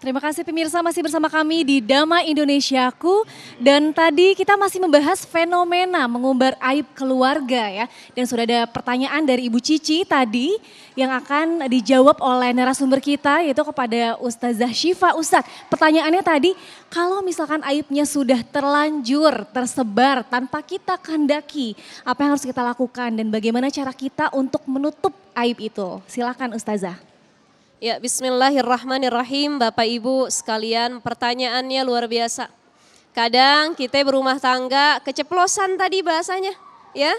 Terima kasih pemirsa masih bersama kami di Dama Indonesiaku dan tadi kita masih membahas fenomena mengumbar aib keluarga ya. Dan sudah ada pertanyaan dari Ibu Cici tadi yang akan dijawab oleh narasumber kita yaitu kepada Ustazah Syifa. Ustadz, pertanyaannya tadi kalau misalkan aibnya sudah terlanjur tersebar tanpa kita kehendaki, apa yang harus kita lakukan dan bagaimana cara kita untuk menutup aib itu? Silakan Ustazah. Ya, bismillahirrahmanirrahim. Bapak Ibu sekalian, pertanyaannya luar biasa. Kadang kita berumah tangga keceplosan tadi bahasanya, ya.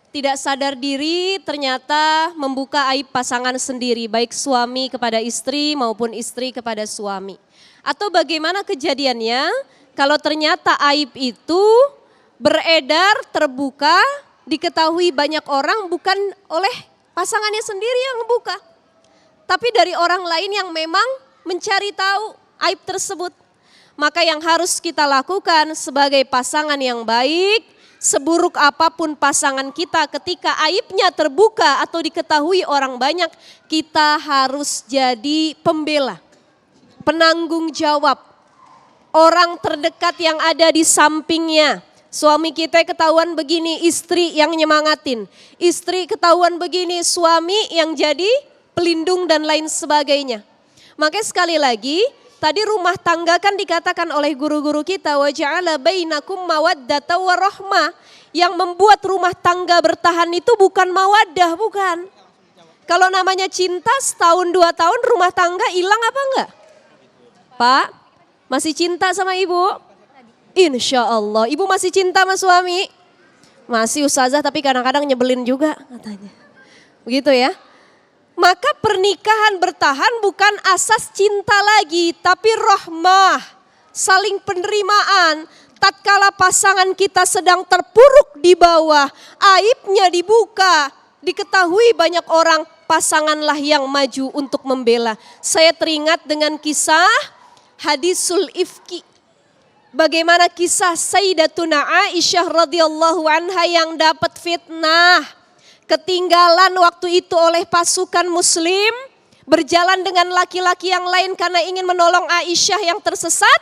Tidak sadar diri ternyata membuka aib pasangan sendiri, baik suami kepada istri maupun istri kepada suami. Atau bagaimana kejadiannya kalau ternyata aib itu beredar, terbuka, diketahui banyak orang bukan oleh pasangannya sendiri yang membuka, tapi dari orang lain yang memang mencari tahu aib tersebut. Maka yang harus kita lakukan sebagai pasangan yang baik, seburuk apapun pasangan kita ketika aibnya terbuka atau diketahui orang banyak, kita harus jadi pembela, penanggung jawab. Orang terdekat yang ada di sampingnya. Suami kita ketahuan begini, istri yang nyemangatin. Istri ketahuan begini, suami yang jadi pelindung dan lain sebagainya. Makanya sekali lagi, tadi rumah tangga kan dikatakan oleh guru-guru kita, wa ja'ala bainakum mawaddata wa rahmah. Yang membuat rumah tangga bertahan itu bukan mawaddah, bukan. Kalau namanya cinta setahun 2 tahun rumah tangga hilang apa enggak? Pak, masih cinta sama ibu? Insya Allah, ibu masih cinta sama suami? Masih Ustazah tapi kadang-kadang nyebelin juga katanya. Begitu ya. Maka pernikahan bertahan bukan asas cinta lagi, tapi rahmah, saling penerimaan. Tatkala pasangan kita sedang terpuruk di bawah, aibnya dibuka, diketahui banyak orang, pasanganlah yang maju untuk membela. Saya teringat dengan kisah hadisul ifki. Bagaimana kisah Sayyidatuna Aisyah radhiyallahu anha yang dapat fitnah. Ketinggalan waktu itu oleh pasukan muslim, berjalan dengan laki-laki yang lain karena ingin menolong Aisyah yang tersesat,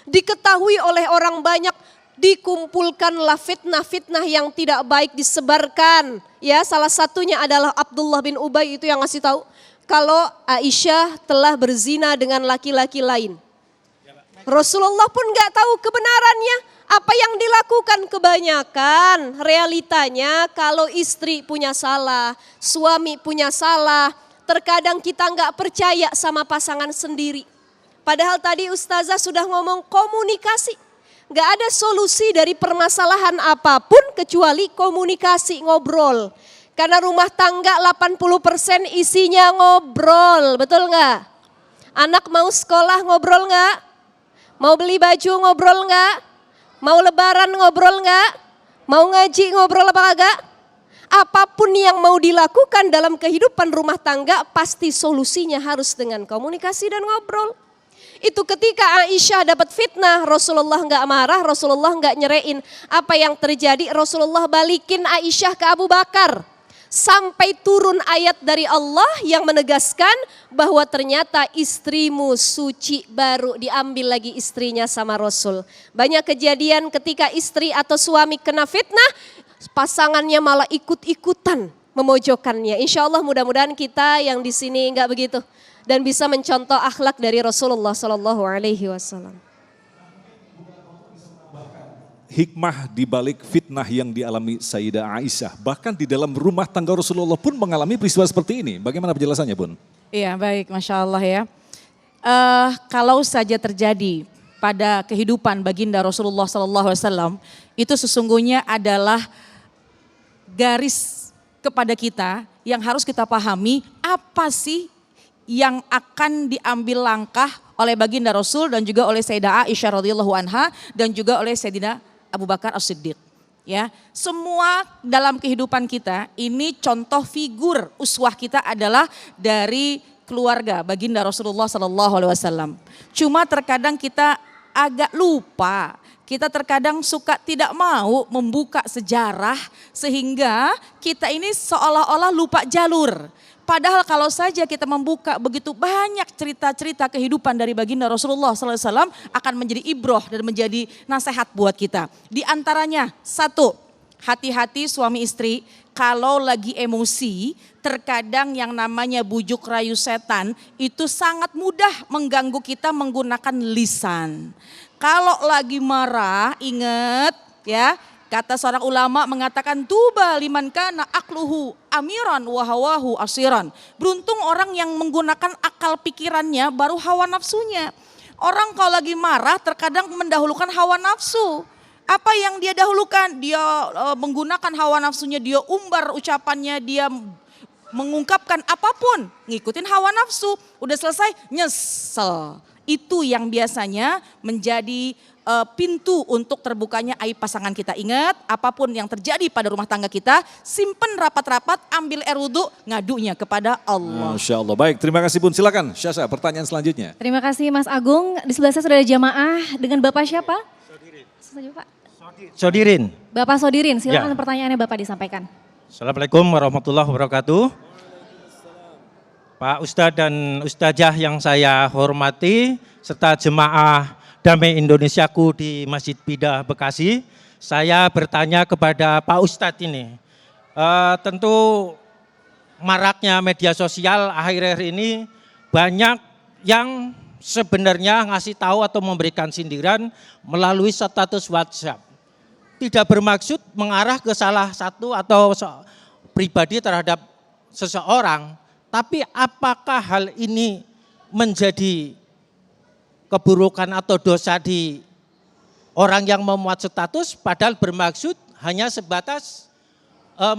diketahui oleh orang banyak, dikumpulkanlah fitnah-fitnah yang tidak baik disebarkan. Ya, salah satunya adalah Abdullah bin Ubay itu yang ngasih tahu kalau Aisyah telah berzina dengan laki-laki lain. Rasulullah pun nggak tahu kebenarannya. Apa yang dilakukan kebanyakan realitanya kalau istri punya salah, suami punya salah, terkadang kita nggak percaya sama pasangan sendiri. Padahal tadi Ustazah sudah ngomong komunikasi. Nggak ada solusi dari permasalahan apapun kecuali komunikasi, ngobrol. Karena rumah tangga 80% isinya ngobrol, betul nggak? Anak mau sekolah ngobrol nggak? Mau beli baju ngobrol nggak? Mau lebaran ngobrol nggak? Mau ngaji ngobrol apa kagak? Apapun yang mau dilakukan dalam kehidupan rumah tangga pasti solusinya harus dengan komunikasi dan ngobrol. Itu ketika Aisyah dapat fitnah, Rasulullah nggak marah, Rasulullah nggak nyerein. Apa yang terjadi? Rasulullah balikin Aisyah ke Abu Bakar. Sampai turun ayat dari Allah yang menegaskan bahwa ternyata istrimu suci, baru diambil lagi istrinya sama Rasul. Banyak kejadian ketika istri atau suami kena fitnah, pasangannya malah ikut-ikutan memojokkannya. Insya Allah mudah-mudahan kita yang di sini enggak begitu dan bisa mencontoh akhlak dari Rasulullah SAW. Hikmah di balik fitnah yang dialami Sayyidah Aisyah. Bahkan di dalam rumah tangga Rasulullah pun mengalami peristiwa seperti ini. Bagaimana penjelasannya, Bun? Iya, baik, Masya Allah ya. Kalau saja terjadi pada kehidupan baginda Rasulullah SAW, itu sesungguhnya adalah garis kepada kita yang harus kita pahami apa sih yang akan diambil langkah oleh baginda Rasul dan juga oleh Sayyidah Aisyah radhiyallahu anha dan juga oleh Sayyidina Abu Bakar As-Siddiq. Ya, semua dalam kehidupan kita ini contoh figur uswah kita adalah dari keluarga baginda Rasulullah SAW. Cuma terkadang kita agak lupa, kita terkadang suka tidak mau membuka sejarah sehingga kita ini seolah-olah lupa jalur. Padahal kalau saja kita membuka begitu banyak cerita-cerita kehidupan dari baginda Rasulullah SAW akan menjadi ibroh dan menjadi nasihat buat kita. Di antaranya satu, hati-hati suami istri kalau lagi emosi, terkadang yang namanya bujuk rayu setan itu sangat mudah mengganggu kita menggunakan lisan. Kalau lagi marah, ingat ya, kata seorang ulama mengatakan tuba liman kana akluhu amiran wa hawahu asiran. Beruntung orang yang menggunakan akal pikirannya baru hawa nafsunya. Orang kalau lagi marah terkadang mendahulukan hawa nafsu. Apa yang dia dahulukan? Dia menggunakan hawa nafsunya, dia umbar ucapannya, dia mengungkapkan apapun, ngikutin hawa nafsu. Udah selesai, nyesel. Itu yang biasanya menjadi pintu untuk terbukanya aib pasangan kita. Ingat, apapun yang terjadi pada rumah tangga kita, simpen rapat-rapat, ambil air wudhu, ngadunya kepada Allah. Masya Allah. Baik, terima kasih Bun. Silakan Syasha, pertanyaan selanjutnya. Terima kasih Mas Agung. Di sebelah saya sudah ada jamaah dengan Bapak siapa? Sodirin. Pak. Sodirin. Bapak Sodirin, silakan Ya. pertanyaannya Bapak disampaikan. Assalamualaikum warahmatullahi wabarakatuh. Pak Ustadz dan Ustazah yang saya hormati, serta jemaah Damai Indonesiaku di Masjid Bidah Bekasi, saya bertanya kepada Pak Ustadz ini. Tentu maraknya media sosial akhir-akhir ini banyak yang sebenarnya ngasih tahu atau memberikan sindiran melalui status WhatsApp. Tidak bermaksud mengarah ke salah satu atau pribadi terhadap seseorang, tapi apakah hal ini menjadi keburukan atau dosa di orang yang memuat status padahal bermaksud hanya sebatas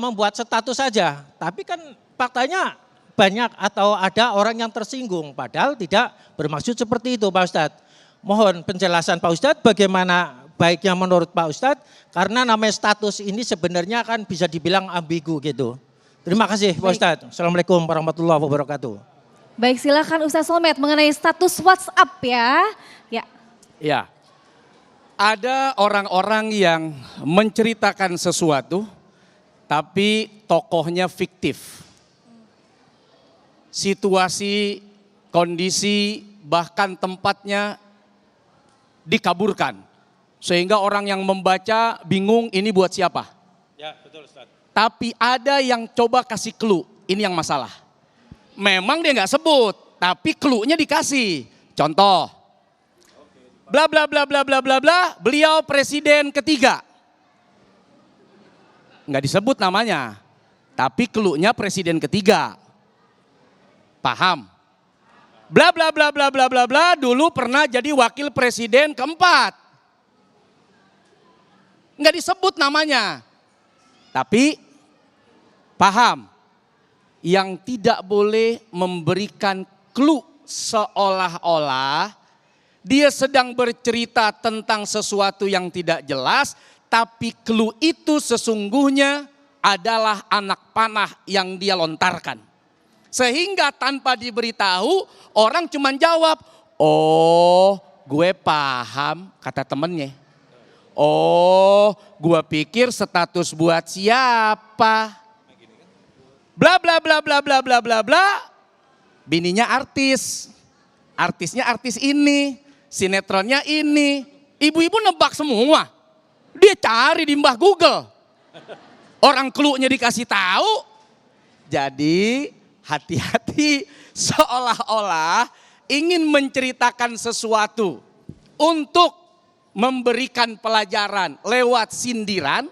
membuat status saja. Tapi kan faktanya banyak atau ada orang yang tersinggung padahal tidak bermaksud seperti itu Pak Ustadz. Mohon penjelasan Pak Ustadz bagaimana baiknya menurut Pak Ustadz karena namanya status ini sebenarnya kan bisa dibilang ambigu gitu. Terima kasih Pak Ustadz. Assalamualaikum warahmatullahi wabarakatuh. Baik, silakan Ustaz Somed mengenai status WhatsApp ya. Ya. Ya, ada orang-orang yang menceritakan sesuatu tapi tokohnya fiktif. Situasi, kondisi, bahkan tempatnya dikaburkan. Sehingga orang yang membaca bingung ini buat siapa. Ya, betul Ustaz. Tapi ada yang coba kasih clue, ini yang masalah. Memang dia nggak sebut, tapi clue-nya dikasih. Contoh, bla bla bla bla bla bla bla, beliau presiden ketiga. Nggak disebut namanya, tapi clue-nya presiden ketiga. Paham? Bla bla bla bla bla bla bla, dulu pernah jadi wakil presiden keempat. Nggak disebut namanya, tapi paham. Yang tidak boleh memberikan clue seolah-olah dia sedang bercerita tentang sesuatu yang tidak jelas, tapi clue itu sesungguhnya adalah anak panah yang dia lontarkan. Sehingga tanpa diberitahu orang cuma jawab, oh gue paham, kata temennya. Oh gue pikir status buat siapa. Bla bla bla bla bla bla bla bla. Bininya artis. Artisnya artis ini, sinetronnya ini. Ibu-ibu nebak semua. Dia cari di mbah Google. Orang clue-nya dikasih tahu. Jadi hati-hati seolah-olah ingin menceritakan sesuatu untuk memberikan pelajaran lewat sindiran,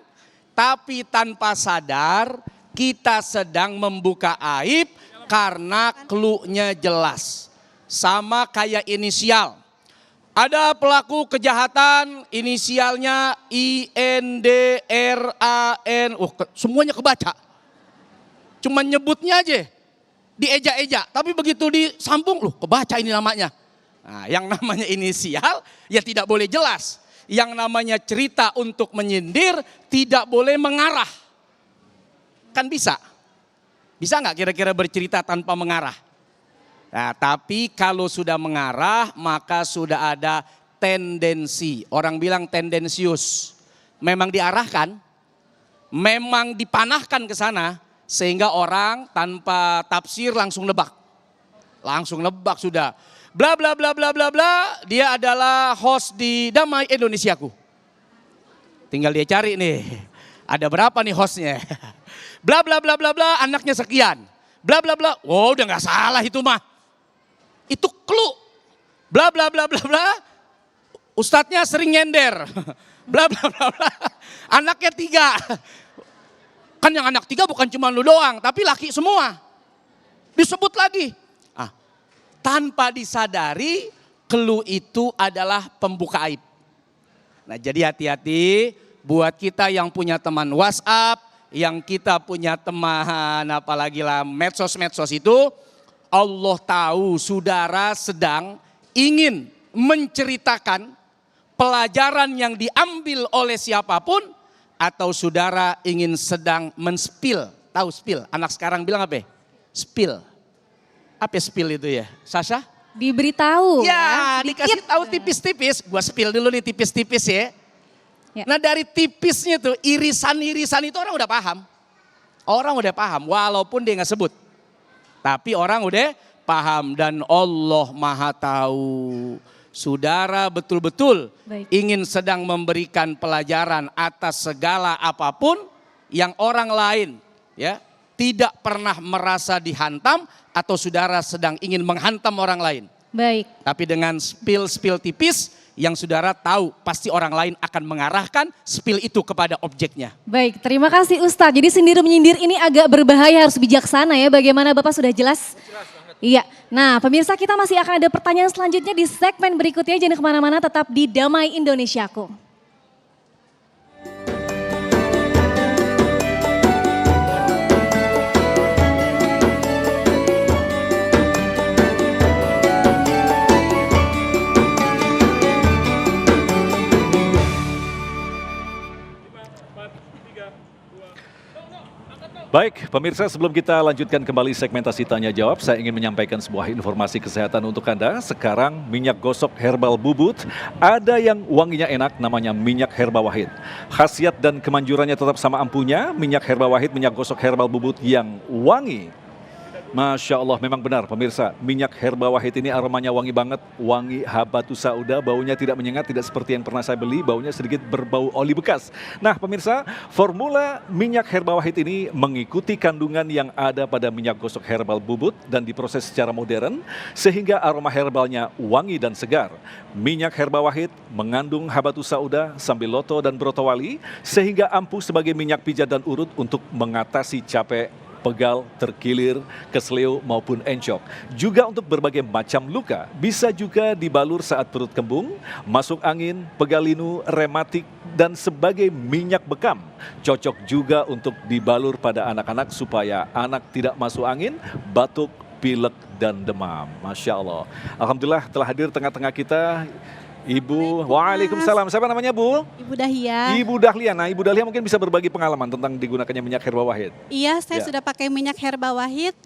tapi tanpa sadar kita sedang membuka aib karena clue-nya jelas. Sama kayak inisial. Ada pelaku kejahatan inisialnya INDRAN. Semuanya kebaca. Cuma nyebutnya aja. Dieja-eja. Tapi begitu disambung, kebaca ini namanya. Nah, yang namanya inisial ya tidak boleh jelas. Yang namanya cerita untuk menyindir tidak boleh mengarah. Kan bisa. Bisa nggak kira-kira bercerita tanpa mengarah? Nah, tapi kalau sudah mengarah maka sudah ada tendensi. Orang bilang tendensius. Memang diarahkan, memang dipanahkan ke sana Sehingga orang tanpa tafsir langsung nebak. Langsung nebak sudah. Bla bla bla bla bla bla, dia adalah host di Damai Indonesiaku. Tinggal dia cari nih, ada berapa nih hostnya. Bla bla bla bla bla, anaknya sekian. Bla bla bla, wow udah gak salah itu mah. Itu clue. Bla bla bla bla bla, ustadznya sering nyender. Bla bla bla bla, anaknya 3. Kan yang anak 3 bukan cuma lu doang, tapi laki semua. Disebut lagi. Tanpa disadari, clue itu adalah pembuka aib. Nah jadi hati-hati buat kita yang punya teman WhatsApp, yang kita punya teman apalagi lah medsos-medsos itu, Allah tahu saudara sedang ingin menceritakan pelajaran yang diambil oleh siapapun, atau saudara ingin sedang men-spill. Tahu spill? Anak sekarang bilang apa? Spill. Apa spill itu ya? Sasha? Diberitahu. Ya, Sedikit. dikasih tahu tipis-tipis. Gua spill dulu nih tipis-tipis ya. Ya. Nah dari tipisnya tuh, irisan-irisan itu orang udah paham. Orang udah paham, walaupun dia nggak sebut. Tapi orang udah paham dan Allah Maha tahu. Saudara betul-betul Baik. ingin sedang memberikan pelajaran atas segala apapun yang orang lain ya tidak pernah merasa dihantam, atau saudara sedang ingin menghantam orang lain. Baik. Tapi dengan spill tipis yang saudara tahu pasti orang lain akan mengarahkan spill itu kepada objeknya. Baik, terima kasih Ustadz. Jadi sindir menyindir ini agak berbahaya, harus bijaksana ya. Bagaimana Bapak sudah jelas? Iya. Nah pemirsa, kita masih akan ada pertanyaan selanjutnya di segmen berikutnya. Jangan kemana-mana, tetap di Damai Indonesiaku. Baik, pemirsa, sebelum kita lanjutkan kembali segmentasi tanya jawab, saya ingin menyampaikan sebuah informasi kesehatan untuk Anda. Sekarang minyak gosok herbal bubut, ada yang wanginya enak, namanya minyak herba wahid. Khasiat dan kemanjurannya tetap sama ampuhnya, minyak herba wahid, minyak gosok herbal bubut yang wangi. Masya Allah, memang benar pemirsa, minyak herba wahid ini aromanya wangi banget, wangi habatus sauda, baunya tidak menyengat, tidak seperti yang pernah saya beli, baunya sedikit berbau oli bekas. Nah pemirsa, formula minyak herba wahid ini mengikuti kandungan yang ada pada minyak gosok herbal bubut dan diproses secara modern, sehingga aroma herbalnya wangi dan segar. Minyak herba wahid mengandung habatus sauda, sambiloto dan brotowali, sehingga ampuh sebagai minyak pijat dan urut untuk mengatasi capek, pegal, terkilir, kesleo maupun encok. Juga untuk berbagai macam luka. Bisa juga dibalur saat perut kembung, masuk angin, pegalinu, rematik, dan sebagai minyak bekam. Cocok juga untuk dibalur pada anak-anak supaya anak tidak masuk angin, batuk, pilek, dan demam. Masya Allah. Alhamdulillah telah hadir tengah-tengah kita Ibu. Waalaikumsalam. Siapa namanya Bu? Ibu Dahlia. Ibu Dahlia. Nah Ibu Dahlia mungkin bisa berbagi pengalaman tentang digunakannya minyak herba wahid. Iya, saya Ya. sudah pakai minyak herba wahid,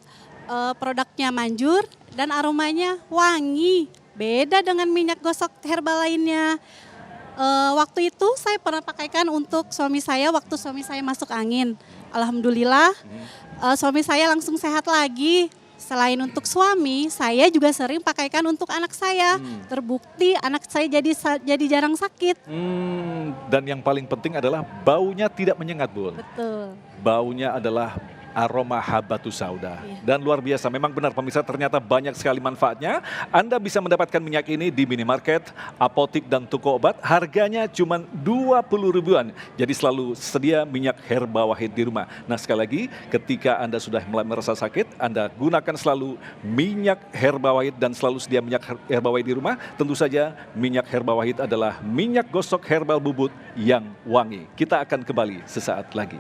produknya manjur dan aromanya wangi. Beda dengan minyak gosok herba lainnya. Waktu itu saya pernah pakaikan untuk suami saya waktu suami saya masuk angin. Alhamdulillah suami saya langsung sehat lagi. Selain untuk suami, saya juga sering pakaikan untuk anak saya. Terbukti anak saya jadi jarang sakit. Dan yang paling penting adalah baunya tidak menyengat, Bun. Betul. Baunya adalah aroma habatus sauda. Dan luar biasa, memang benar pemirsa, ternyata banyak sekali manfaatnya. Anda bisa mendapatkan minyak ini di minimarket, apotik, dan toko obat. Harganya cuma 20 ribuan. Jadi selalu sedia minyak herba wahid di rumah. Nah sekali lagi, ketika Anda sudah mulai merasa sakit, Anda gunakan selalu minyak herba wahid dan selalu sedia minyak herba wahid di rumah. Tentu saja minyak herba wahid adalah minyak gosok herbal bubut yang wangi. Kita akan kembali sesaat lagi.